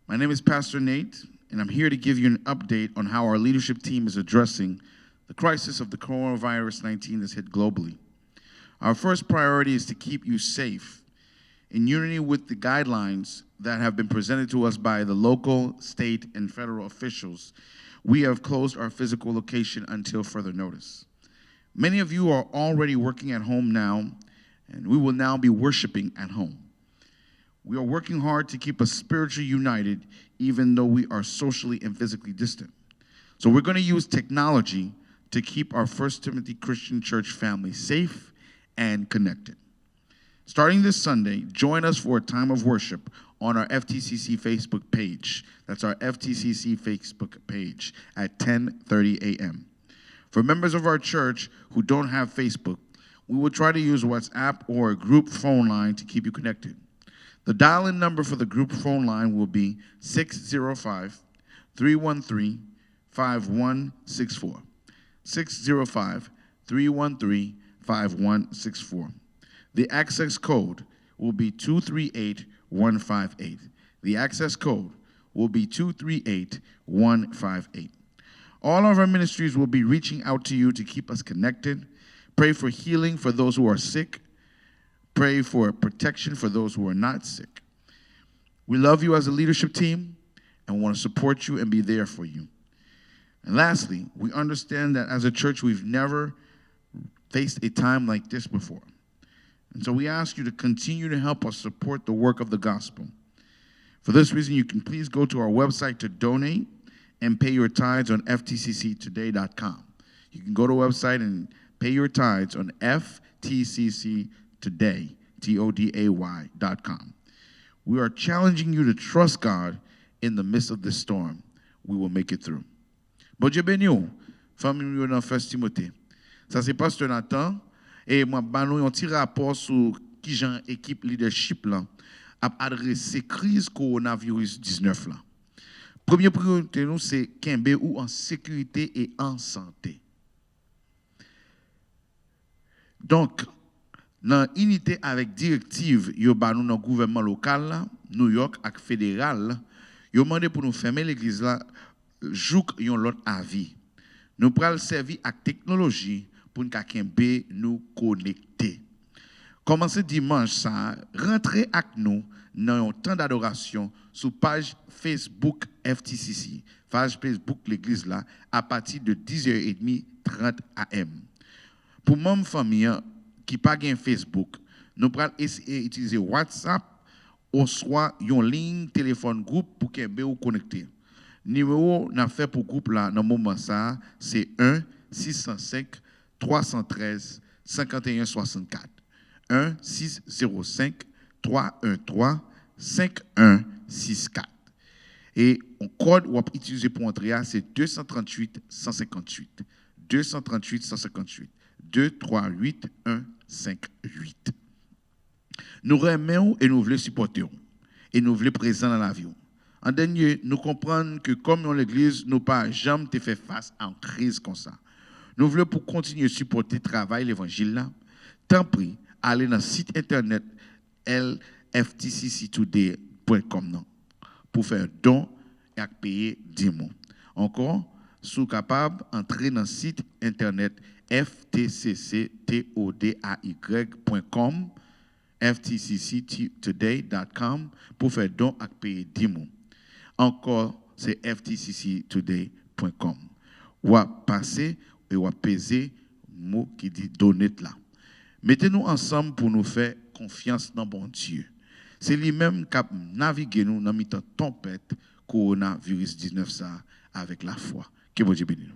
My name is Pastor Nate, and I'm here to give you an update on how our leadership team is addressing the crisis of the coronavirus 19 that's hit globally. Our first priority is to keep you safe in unity with the guidelines that have been presented to us by the local, state, and federal officials. We have closed our physical location until further notice. Many of you are already working at home now, and we will now be worshiping at home. We are working hard to keep us spiritually united, even though we are socially and physically distant. So we're going to use technology to keep our First Timothy Christian Church family safe and connected. Starting this Sunday, join us for a time of worship on our FTCC Facebook page. That's our FTCC Facebook page at 10:30 a.m. For members of our church who don't have Facebook, we will try to use WhatsApp or a group phone line to keep you connected. The dial-in number for the group phone line will be 605-313-5164. 605-313-5164. The access code will be 238158. The access code will be 238158. All of our ministries will be reaching out to you to keep us connected. Pray for healing for those who are sick. Pray for protection for those who are not sick. We love you as a leadership team and want to support you and be there for you. And lastly, we understand that as a church, we've never faced a time like this before. And so we ask you to continue to help us support the work of the gospel. For this reason, you can please go to our website to donate and pay your tithes on ftcctoday.com. You can go to our website and pay your tithes on ftcctoday.com. We are challenging you to trust God in the midst of this storm. We will make it through. Bon Dieu béni ou, famille dans First Timothée. Ça c'est Pasteur Nathan et moi ba nou un petit rapport sur qui genre équipe leadership là a adressé crise coronavirus 19 là. Première priorité nous c'est kembe ou en sécurité et en santé. Donc dans unité avec directive yo ba nou dans gouvernement local là, New York ak fédéral là, yo mandé pour nous fermer l'église là jouk yon l'autre avis. Nous pral servir ak technologie pour nous kembe nous connecter. Commencez dimanche ça, rentrez avec nous dans un temps d'adoration sur page Facebook FTCC, page Facebook l'église là à partir de 10h30 30 am. Pour même famille qui pas gain Facebook, nous pral essayer utiliser WhatsApp ou soit une ligne téléphone groupe pour kembe ou connecter. Numéro n'a fait pour groupe là dans moment ça, c'est 1 605 313 51 64. 1 605 313 5164. Et on code ou utiliser pour entrer c'est 238 158. 238 158. 238 158. Nous remercions et nous voulons supporter et nous voulons présent dans la vie. En dernier, nous comprenons que comme dans l'église, nous pas jamais te fait face à une crise comme ça. Nous voulons pour continuer à supporter le travail de l'évangile là. Tant pis, allez dans le site internet lftcctoday.com pour faire don et payer 10 mois. Encore, sous capable entrer dans le site internet ftcctoday.com ftcctoday.com pour faire don et payer 10 mois. Encore, c'est ftcctoday.com. Ou à passer et ou à peser mot qui dit donner là. Mettez-nous ensemble pour nous faire confiance dans bon Dieu. C'est lui-même qui a navigué nous dans mi-temps tempête coronavirus 19 ça avec la foi. Que bon Dieu bénisse nous.